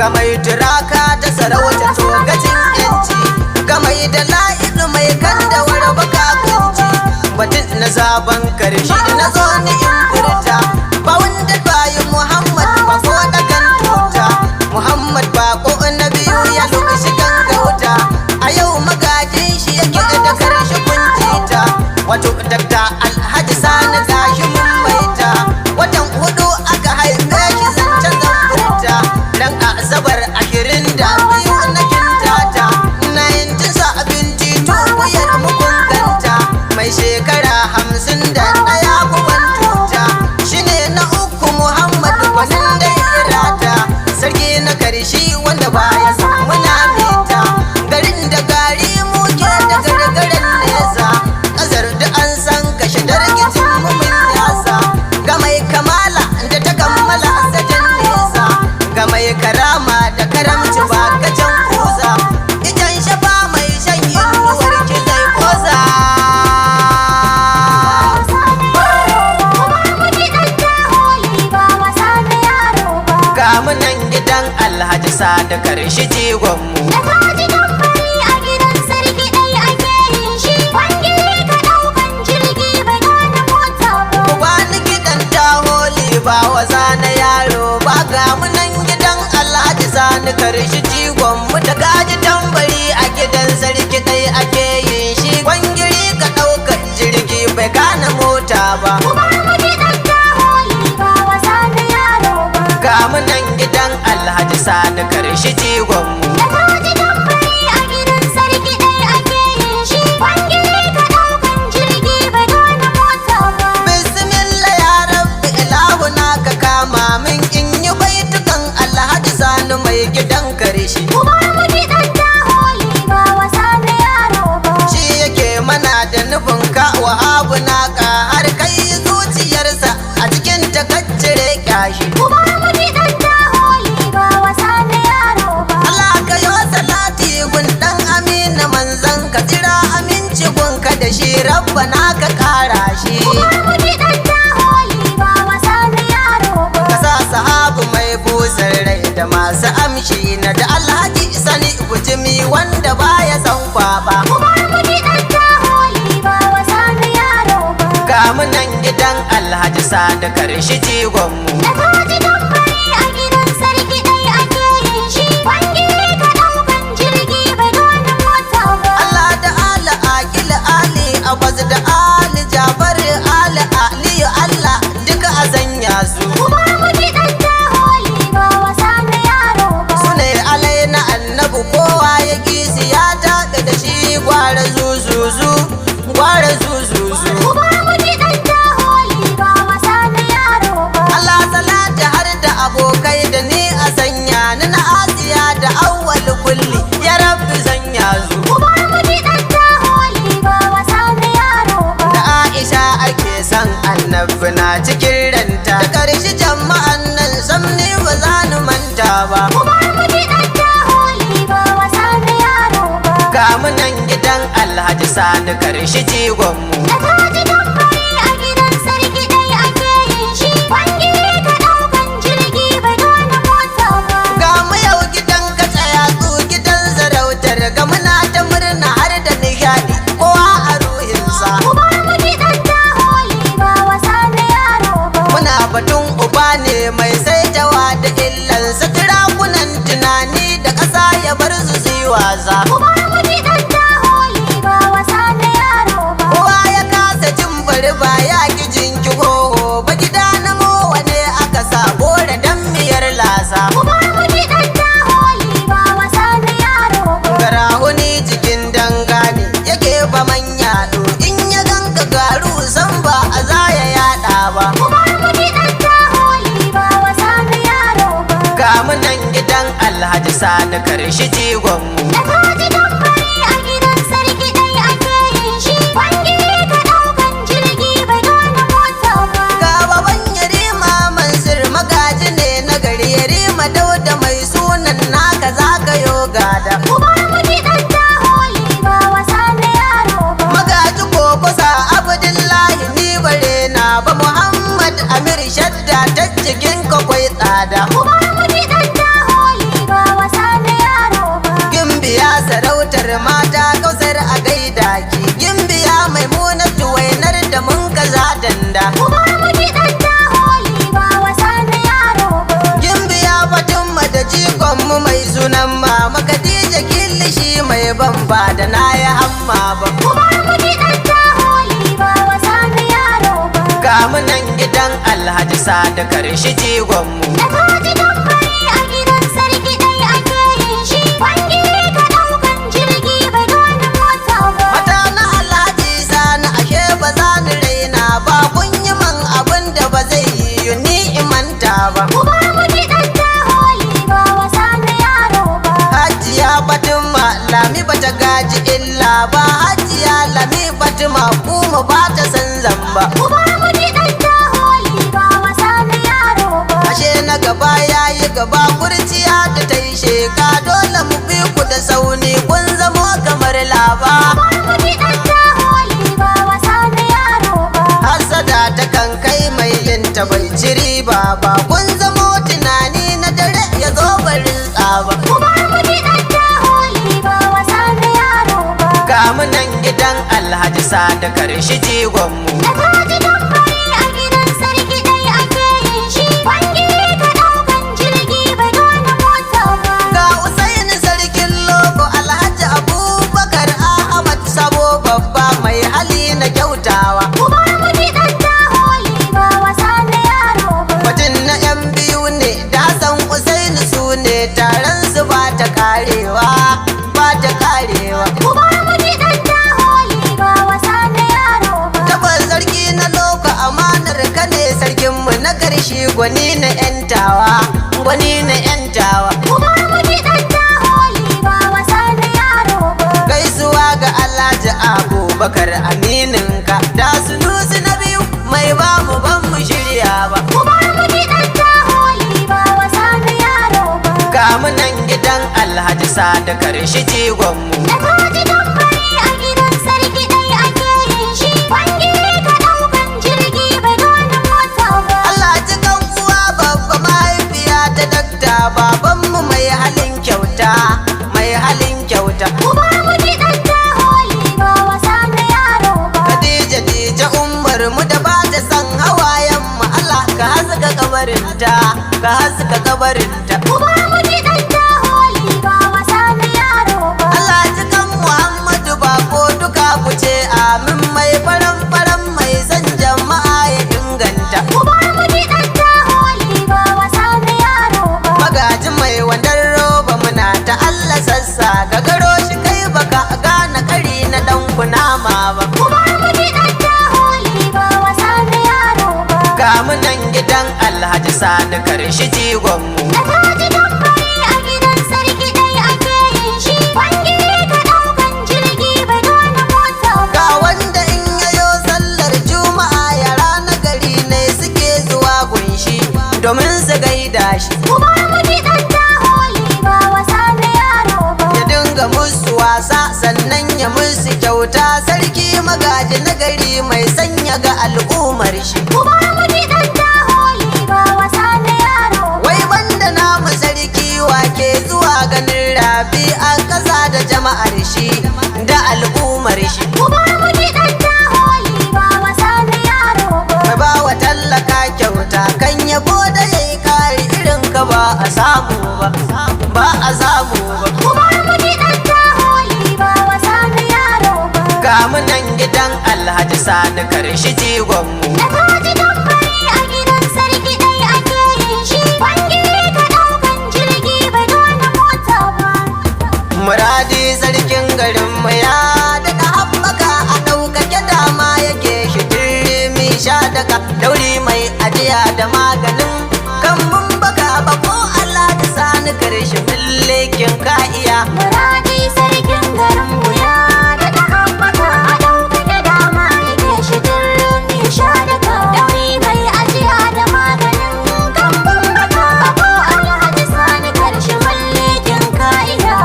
ga mai turaka ta sarauta togacin yanci, ga mai da la'idu mai kan da warbaka kunci, batun na zaben karshe na zo ni in furta, ba wanda bayi Muhammad ba ko da kan tuta, Muhammad ba ko na biyu ya luka shigan gauta, a yau magajin shi yake da karshe kuncita, wato dakta Alhaji Sani gashi mun maita, watan 4 aka haife shi zancen zamfurta, dan Asabar 22 na kintata, 1972 wuyar mukun ganta, mai shekara 51 buwan tuta, shine na uku Muhammad gwanin da irata, sarki na karshe wanda baya san muna mita, garin da gari muke da gargaran nesa, ƙasar da an san kashe dargicin mu mun yasa, ga mai kamala da ta kammala sajan nesa, ga mai karama da karamci ba ka can kusa, idan shafa mai shan inuwar ki zai kosa. Ga munan gidan Alhaji Sani karshe jigonmu, Da kaji tambari a gidan sarki ɗai ake yin shi, kwangiri ka ɗaukan jirgi bai gane mota ba. wani gidan taholi ba wasa na yaro ba, ga munan gidan Alhaji Sani karshe jigonmu, da kaji tambari a gidan sarki ɗai ake yin shi, kwangiri ka ɗaukar jirgi bai gane mota ba. Kuma mu gidan taholi ba wasa na yaro ba. Ga munan gidan Alhaji Sani karshe jigonmu, Da kaji tambari a gidan sarki ɗai ake yin shi, kwangiri ka ɗaukan jirgi bai gane mota ba. bismillah ya rabbi ilahu na ka kama min in yi baitukan Alhaji Sani mai gidan karshe, Kuma mu gidan taholi ba wasa na yaro ba. shi yake mana da nufin ka wa abu naka har kai zuciyarsa a cikin takaccire kyashi. Kuma mu gidan taholi ba wasa na yaro ba. Allah ka yo salati gun dan amina manzan ka jira aminci gunka da shi rabbana ka kara shi. Kuma mu gidan taholi ba wasa na yaro ba. Ka sa sahabu mai busar rai da masu amshi na da Alhaji Sani bujimi wanda baya san kwaba. Kuma mu gidan taholi ba wasa na yaro ba. Ga munan gidan Alhaji Sani karshe jigonmu, Da kaji tambari a gidan sarki ɗai ake yin shi, kwangiri ka ɗaukan jirgi bai gane mota ba. Allah da ala akil ali abaz da ali jabar ali aliyu Allah duka a sanya su. Kuma mu gidan taholi ba wasa na yaro ba. Sune alai na annabu kowa ya kisi ya taɗa da shi gwara zuzuzu gwara zuzuzu. Kuma mu gidan taholi ba wasa na yaro ba. Allah salata har da abokai da ni a sanya ni na asiya da awwal kulli ya rabbi sanya zu. Kuma mu gidan taholi ba wasa na yaro ba. Da Aisha ake san annabi na cikin ranta, da ƙarshe jama'an nan sam ni ba za ni manta ba. Kuma mu gidan taholi ba wasa na yaro ba. Ga munan gidan Alhaji Sani karshe jigonmu, Da kaji tambari a gidan sarki ɗai ake yin shi, kwangiri ka ɗaukan jirgi bai gane mota ba. ga mu yau gidan ka tsaya gidan sarautar ga muna ta murna har da nishadi kowa a ruhinsa. Kuma mu gidan taholi ba wasa na yaro ba. Muna batun uba ne mai saitawa da illansa, turakunan tunani da ƙasa ya bar su su yi wasa. Kuma mu gidan taholi ba wasa na yaro ba. Kowa ya kasa jin bari ba ya ki jinki hoho ba, gida na mowa ne aka sa bora dan miyar lasa. Kuma mu gidan taholi ba wasa na yaro ba. Garahuni cikin dangane yake ba manya do in ya ganka garu san ba a za ya yada ba. Kuma mu gidan taholi ba wasa na yaro ba. Ga munan gidan Alhaji Sani karshe jigonmu, Da kaji tambari a gidan sarki ɗai ake yin shi, kwangiri ka ɗaukan jirgi bai gane mota ba. ga baban yarima Mansur magaji ne na gari, yarima Dauda mai sunan naka zagayo gada. Kuma mu gidan taholi ba wasa na yaro ba. Magaji kokosa Abdullahi ni bare na ba, Muhammad Amir shadda ta cikin kwakwai tsada. Kuma mu gidan taholi ba mata kausar a gaida ki gimbiya Maimunatu wainar da mun kaza danda Ubar mu gidan ta holi ba wasa na yaro ba. gimbiya Fatima da jigon mu mai sunan mama Khadija kilishi mai bamba da na ya hamma ba Ubar mu gidan ta holi ba wasa na yaro ba. ga mu nan gidan Alhaji Sadu karshe jigon mu Da kaji tambari a gidan sarki dai ake yin shi. Wange ka ɗaukan jirgi bai dole mota ba. mata na Alhaji Sani ashe ba za ni raina ba kun yi man abin da ba zai yi ni imanta ba Ubar mu gidan ta holi ba wasa na yaro ba. Hajiya Fatima Lami bata gaji illa ba Hajiya Lami Fatima kuma ba ta san zamba Ubar mu gidan ta holi ba wasa na yaro ba. ashe na gaba yayi gaba kurciya da ta yi sheka dole mu bi ku da sauni kun zamo kamar laba Ubar mu gidan ta holi ba wasa na yaro ba. hasada ta kan kai mai yinta bai ci riba ba kun zamo tunani na dare ya zo barin tsaba Ubar mu gidan ta holi ba wasa na yaro ba. ga mu nan gidan Alhaji Sadu karshe jigon mu Da kaji tambari a gidan sarki dai ake yin shi. Wange ka ɗaukan jirgi bai dole mota ba. ga Usaini sarkin logo Alhaji Abubakar Ahmad Sabo babba mai hali na kyautawa Ubar mu gidan ta holi ba wasa na yaro ba. mutum na yan biyu ne da Hassan Usaini su ne taron su ba ta karewa ba ta karewa Ubar mu gidan ta holi ba wasa na yaro ba. tabbas sarki na logo amanar ka ne sarkin mu na karshe gwani na yantawa gwani na yantawa Ubar mu gidan ta holi ba wasa na yaro ba. gaisuwa ga Alhaji Abubakar aminin ka da sunusi na biyu mai ba mu ban mu shirya ba Ubar mu gidan ta holi ba wasa na yaro ba. ga mu nan gidan Alhaji Sadu karshe jigon mu Da kaji tambari a gidan sarki dai ake yin shi. Wange ka ɗaukan jirgi bai dole mota ba. Allah ji kan uwa babba mahaifiya ta dakta baban mu mai halin kyauta mai halin kyauta Ubar mu gidan ta holi ba wasa na yaro ba. Khadija Dija Umar mu da ba ta san hawayen mu Allah ka haska kabarinta ka haska kabarinta Ubar mu gidan ta holi ba wasa na yaro ba. Allah ji kan Muhammadu bako duka ku ce amin mai faran faran mai san jama'a ya inganta Ubar mu gidan ta holi ba wasa na yaro ba. magaji mai wandan roba muna ta Allah sassa ka garo shi kai baka gane kari na dan kunama ba Ubar mu gidan ta holi ba wasa na yaro ba. ga mu nan gidan Alhaji Sani karshe jigon mu Da kaji tambari a gidan sarki dai ake yin shi. Wange ka ɗaukan jirgi bai dole mota ba. ga wanda in yayo sallar juma'a yara na gari ne suke zuwa gunshi domin su gaida shi Ubar mu gidan ta holi ba wasa na yaro ba. ya dinga musu wasa sannan ya musu kyauta sarki magaji na gari mai sanya ga al'ummar shi Ubar mu gidan ta holi ba wasa na yaro ba. wai banda namu sarki wake zuwa ganin rabi a ƙasa da jama'ar shi da al'ummar shi Ubar mu gidan ta holi ba wasa na yaro ba. mai ba wa tallaka kyauta kan yabo da yayi kari irin ka ba a samu ba ba a samu ba Ubar mu gidan ta holi ba wasa na yaro ba. ga mu nan gidan Alhaji Sani karshe jigon mu Da kaji tambari a gidan sarki dai ake yin shi. Wange ka ɗaukan jirgi bai dole mota ba. muradi sarkin garin mu ya daga haɓaka a ɗaukake dama yake shi turmi sha daga dauri mai ajiya da maganin kan mun baka ba ko Alhaji Sani karshe mulkin ka iya Muradi sarkin garin mu ya daɗa haɓaka a ɗaukake dama yake shi turmi sha daga dauri mai ajiya da maganin kambun baka ko Alhaji Sani karshe mulkin ka iya.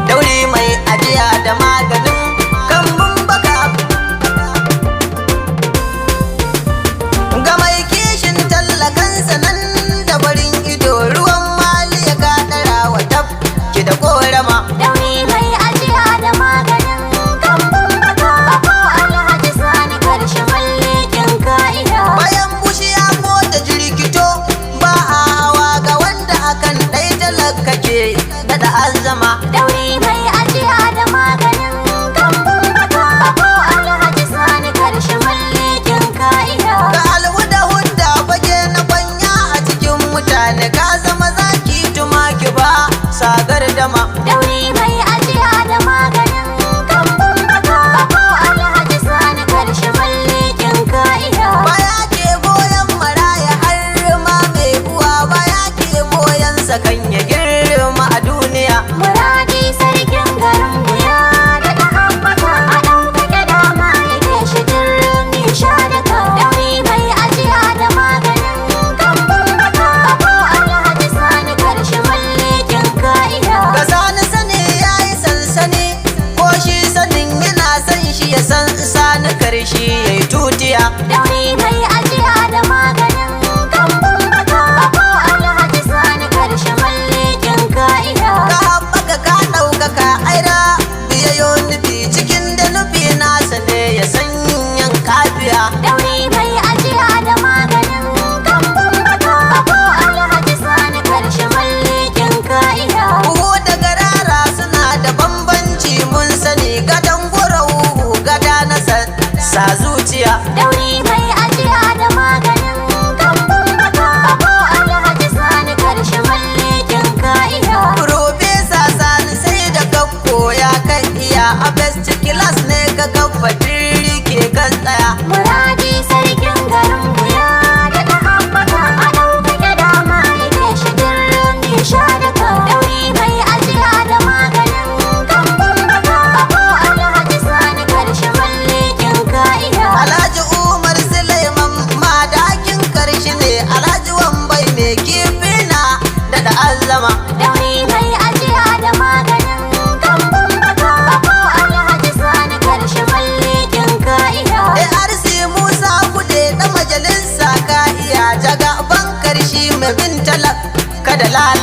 dauri mai ajiya da maganin kan mun baka ga mai kishin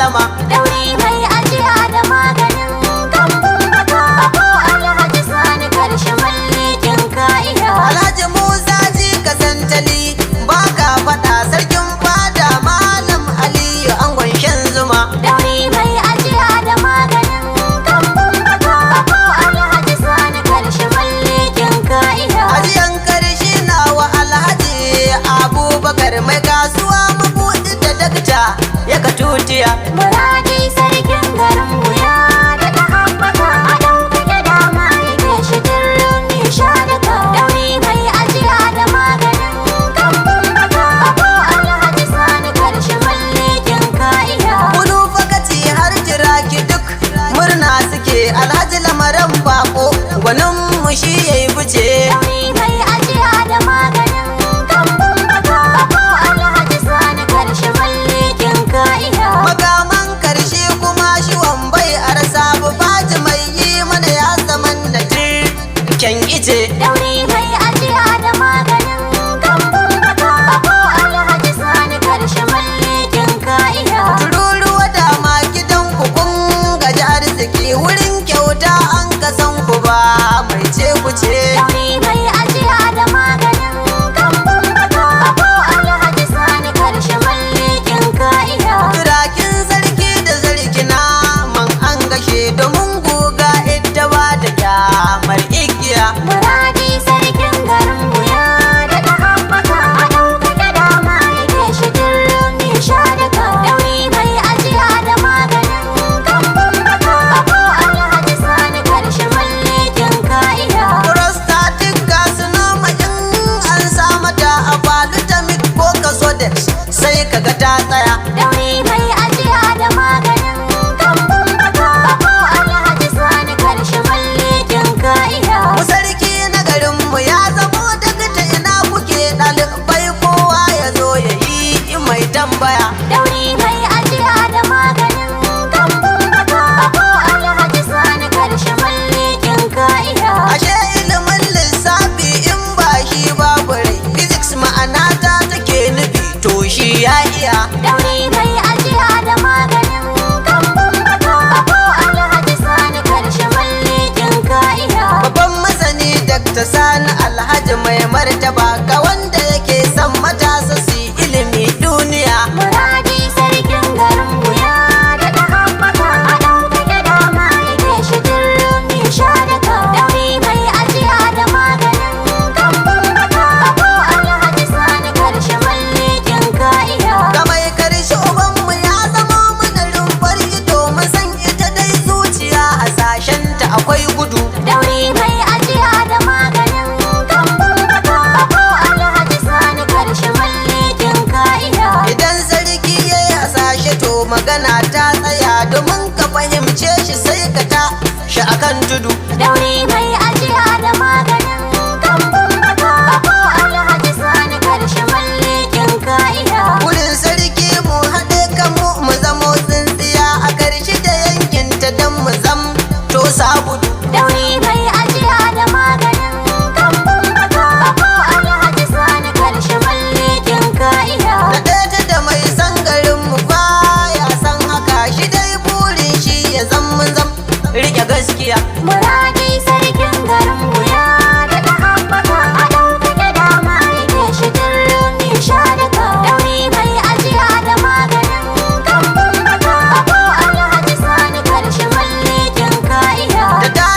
malama. dauri mai ajiya da maganin kambun baka ko Alhaji Sani karshe mulkin ka iya. Alhaji Musa ji ka santali baka faɗa sarkin fada malam Aliyu angon shan zuma. dauri mai ajiya da maganin kambun baka ko Alhaji Sani karshe mulkin ka iya. Ajiyan karshe na wa Alhaji Abubakar mai kasuwa mabuɗi da dakta ya ka tutiya. Muradi sarkin garin wuya da ta haɓaka a ɗaukake dama yake shi dirmi shadaka. dauri mai ajiya da maganin kambun baka ko Alhaji Sani karshe mulkin ka iya. Kudu fakaci har jiraki duk murna suke Alhaji lamarin bako gwanin mu shi yayi fice. dauri mai ajiya da maganin kambun baka ko Alhaji Sani karshe mulkin ka iya. Makaman karshe kuma shi wambai a rasa bufaji mai yi mana ya zaman da kyan ice. dauri mai ajiya da maganin kambun baka ko Alhaji Sani karshe mulkin ka iya. Tururuwa dama gidan ku kun gaji arziki wurin kyauta an kasan ku ba mai ce ku ce. dauri mai ajiya da maganin kambun baka ko Alhaji Sani karshe mulkin ka iya. Turakin sarki da zargina man an gashe domin guga ita ba da kyamar igiya. Muradi sarkin garin wuya da ta haɓaka a ɗaukake dama yake shi dirmi shadaka. dauri mai ajiya da maganin kambun baka ko Alhaji Sani karshe mulkin ka iya. Prostatic carcinoma in an sa mata a palutamic ko kasodex sai kaga ta tsaya. dauri mai ajiya da maganin kambun baka ko Alhaji Sani karshe mulkin ka iya. Mu sarki na garinmu ya zamo daga ta ina kuke ɗalibai kowa ya zo ya yi mai tambaya. dauri mai ajiya da maganin kambun baka ko Alhaji Sani karshe mulkin ka iya. Ashe ilimin lissafi in ba shi babu rai physics ma'ana ta take nufi to shi ya iya. dauri mai ajiya da maganin kambun baka ko Alhaji Sani karshe mulkin ka iya. Babban masani Dr. Sani Alhaji mai martaba ga wanda yake son matasa su yi ilimi duniya. Muradi sarkin garin wuya da ta haɓaka a ɗaukake dama yake shi dirmi shadaka. dauri mai ajiya da maganin kambun baka ko Alhaji Sani karshe mulkin ka iya. Ga mai karshe ubanmu ya zama mana rumfar ido mun san ita dai zuciya hasashenta akwai gudu. dauri mai ajiya da maganin kambun baka ko Alhaji Sani karshe mulkin ka iya. Idan sarki ya yi hasashe to magana ta tsaya domin ka fahimce shi sai ka ta shi akan tudu. dauri mai ajiya da maganin kambun baka ko Alhaji Sani karshe mulkin ka iya. Wurin sarki mu haɗe kanmu mu zamo tsintsiya a karshe da yankinta don mu zam to sabudu. dauri mai ajiya da maganin kambun baka ko Alhaji Sani karshe mulkin ka iya. Na ɗaya da mai san garinmu ba ya san haka shi dai burin shi ya zam mun zam rike gaskiya. Muradi sarkin garin wuya da ta haɓaka a ɗaukake dama yake shi dirmi shadaka. dauri mai ajiya da maganin kambun baka ko Alhaji Sani karshe mulkin ka iya. Da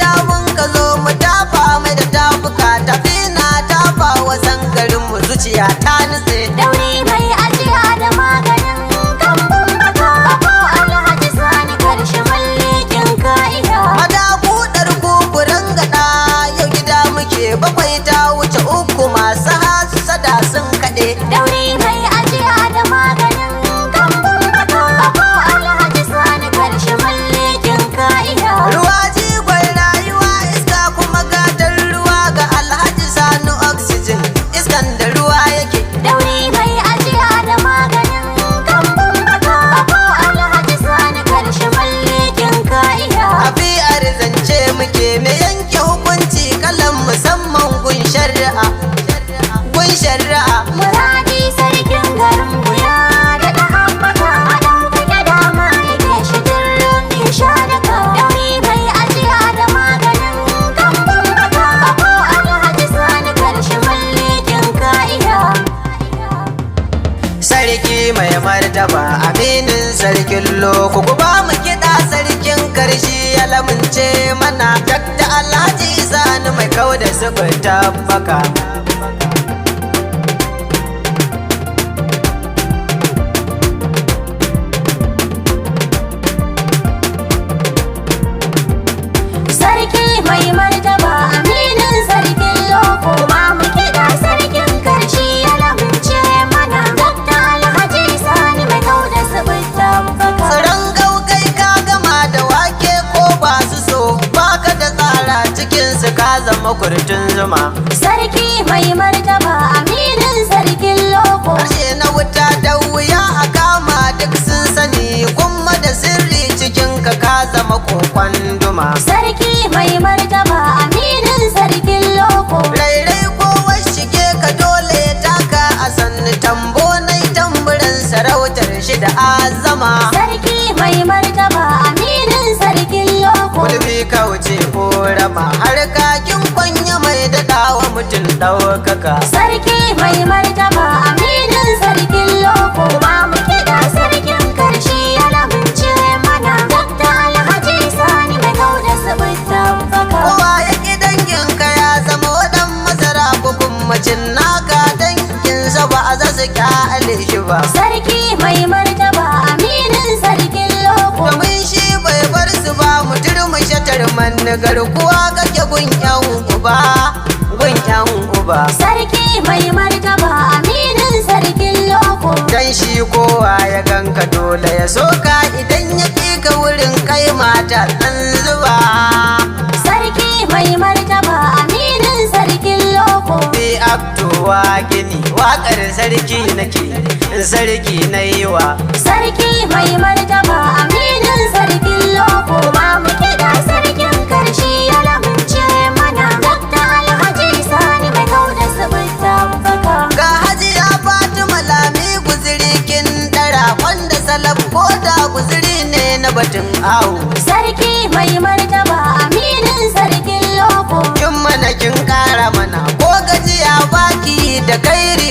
ta mun ka zo mu tafa mai da tafuka tafi na tafa wa san garinmu zuciya ta nutse. dauri mai ajiya da maganin kambun baka ko Alhaji Sani karshe mulkin ka iya. Madakudar kukurin gaɗa yau gida muke bakwai ta wuce uku masu hasada sun kaɗe. dauri mai ajiya da maganin kambun baka ko Alhaji Sani karshe mulkin ka iya. Ruwa jigon rayuwa iska kuma gadar ruwa ga Alhaji Sani oxygen iskan da ruwa yake. dauri mai ajiya da maganin sarki mai martaba aminin sarkin loko ku ba mu kiɗa sarkin karshi ya lamunce mana dakta alhaji sani mai kau da sufur tabbaka sarki mai martaba aminin sarkin loko ba mu kiɗa sarkin karshi ya lamunce mana dakta alhaji sani mai kau da sufur tabbaka tsaron gaugai ka gama da wake ko ba su so baka da tsara cikinsu ka zama kurtun zuma sarki mai martaba aminin sarkin loko harshe na wuta da wuya a kama duk sun sani kuma da sirri cikin ka zama kokon duma sarki mai martaba aminin sarkin loko rairai kowa shige ka dole taka a sannu tambo na tamburan sarautar shi da azama sarki mai martaba aminin sarkin loko kulbi ka wuce ko rama har kakin kwanya mai daɗawa mutum ɗaukaka sarki mai martaba aminin sarkin loko ba mu kiɗa sarkin karshi ya lamunce mana dakta alhaji sani mai kau da sufur tabbaka kowa ya ƙi danginka ya zama waɗan masara hukumacin naka danginsa ba a zasu ƙyale shi ba sarki mai martaba aminin sarkin loko domin shi bai bar su ba mu turmushe tarman garkuwa kake gun yan uba gun yan uba sarki mai martaba aminin sarkin loko dan shi kowa ya ganka dole ya soka idan ya ƙi ka wurin kai mata ɗan zuba sarki mai martaba aminin sarkin loko bi aktowa gini waƙar sarki nake sarki na yi wa sarki mai martaba aminin sarkin loko ba mu kiɗa sarkin karshi ya lamunce mana dakta alhaji sani mai kau da sufur tabbaka ga hajiya fatima lami guziri kin dara wanda salaf ko da guziri ne na batun awu sarki mai martaba aminin sarkin loko kin mana kin kara mana ko gajiya baki da kairi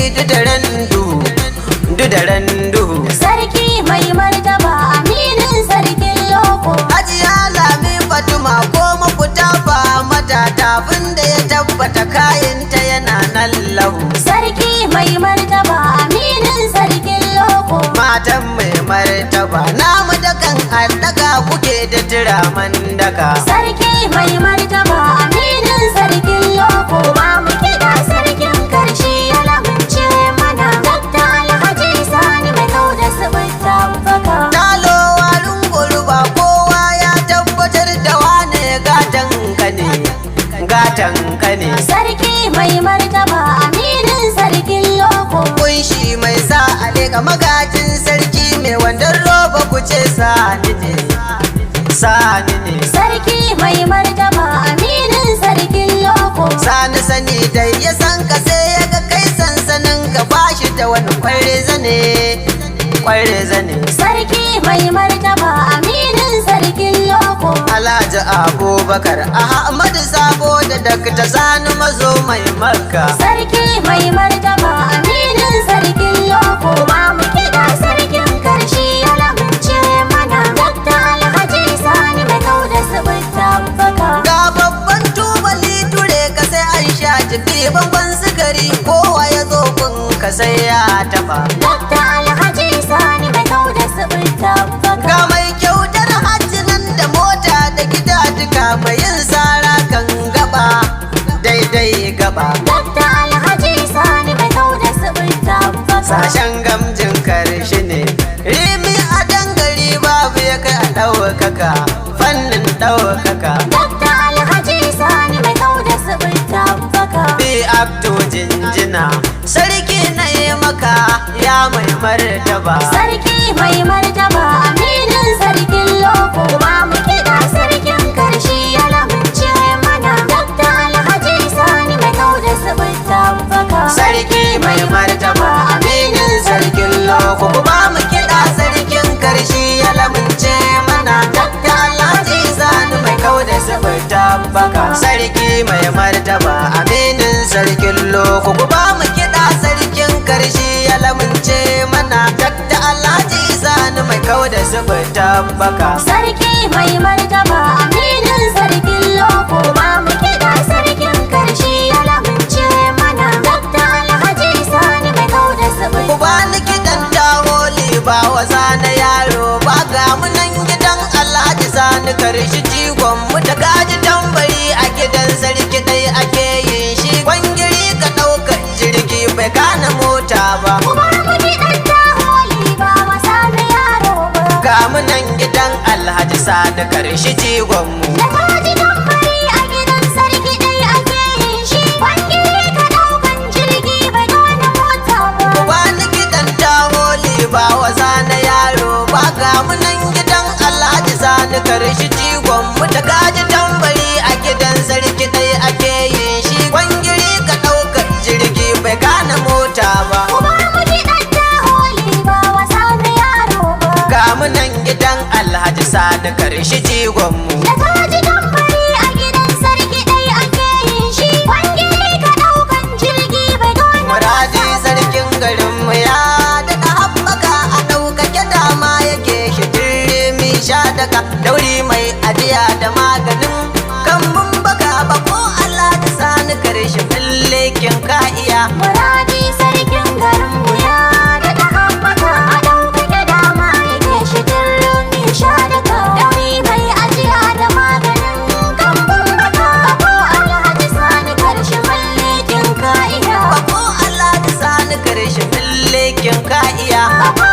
dudaren duhu sarki mai martaba aminin sarkin loko hajiya lami fatima ko mafuta ba mata tafin da ya tabbata kayanta yana nan lahu sarki mai martaba aminin sarkin loko matan mai martaba namu da kan haɗaka kuke da turaman daka sarki mai martaba aminin sarkin loko ba mu kiɗa sarkin karshi ya lamunce mana dakta alhaji sani mai kau da sufur tabbaka Dalo warin gurba kowa ya tabbatar da wane gatan ka ne sarki mai martaba aminin sarkin loko kunshi mai sa aleka magajin sarki mai wandan roba kuce sani ne sarki mai martaba aminin sarkin loko sani sani dai ya san ka sai ya ga kai sansanin ka bashi da wani kware zane sarki mai martaba aminin sarkin loko Alhaji Abubakar Ahmadu Sabo da Dakta Sani mazo mai makka sarki mai martaba aminin sarkin loko ba mu kiɗa sarkin karshi ya lamunce mana dakta alhaji sani mai kau da sufur tabbaka ga babban tubali ture ka sai an sha tafi bangon sigari kowa ya zo kun ka sai ya tafa dakta alhaji sani mai kau da sufur tabbaka ga mai kyautar hajji nan da mota da gida duka mai yin sara kan gaba daidai gaba dakta alhaji sani mai kau da sufur tabbaka sashen gamjin karshe ne rimi a dangare babu ya kai a ɗaukaka fannin ɗaukaka dakta alhaji sani mai kau da sufur tabbaka bi akto jinjina sarki na yi maka ya mai martaba sarki mai martaba aminin sarkin loko ba mu kiɗa sarkin karshi ya lamunce mana dakta alhaji sani mai kau da sufur tabbaka sarki mai martaba aminin sarkin loko ba mu kiɗa sarkin karshe ya lamunce mana dakta alhaji sani mai kau da sufur tabbaka sarki mai martaba aminin sarkin loko ba mu kiɗa sarkin karshe ya lamunce mana tabbaka. Sarki mai martaba aminin sarkin loko ba mu kiɗa sarkin karshe ya lamunce mana. Dakta Alhaji Sani mai kauda sabai. Ku bani kiɗan tawoli ba wasa na yaro ba, ga munan gidan Alhaji Sani karshe jigon mu da gaji tambari a gidan sarki dai ake yin shi. Kwangiri ka ɗaukan jirgi bai kana mota ba. Ku bar mu kiɗan taholi ba wasa na yaro ba. Ga munan gidan Alhaji Sani karshe jigon mu. Da kaji tambari a gidan sarki dai ake yin shi. Kwangiri ka ɗaukan jirgi bai gane mota ba. Ku bani kiɗan tawoli ba wasa na yaro ba, ga munan gidan Alhaji Sani karshe jigon mu da gaji tambari a gidan sarki dai ake yin shi. Kwangiri ka ɗaukan jirgi bai gane mota ba. Ku bar mu kiɗan taholi ba wasa na yaro ba. Ga munan gidan Alhaji Sani karshe jigon mu. Da kaji tambari a gidan sarki dai ake yin shi. Kwangiri ka ɗaukan jirgi bai gane Muradi sarkin garin mu ya daɗa haɓaka a ɗaukake dama yake shi dirimi sha daga dauri mai ajiya da maganin kambun baka ba ko Alhaji Sani karshe mulkin ka iya. Muradi sarkin garin mu ya daɗa haɓaka a ɗaukake dama yake shi dirimi sha daga dauri mai ajiya da maganin kambun baka. Bako Alhaji Sani karshe mulkin ka iya. Ba ko Alhaji Sani karshe mulkin ka iya. Bako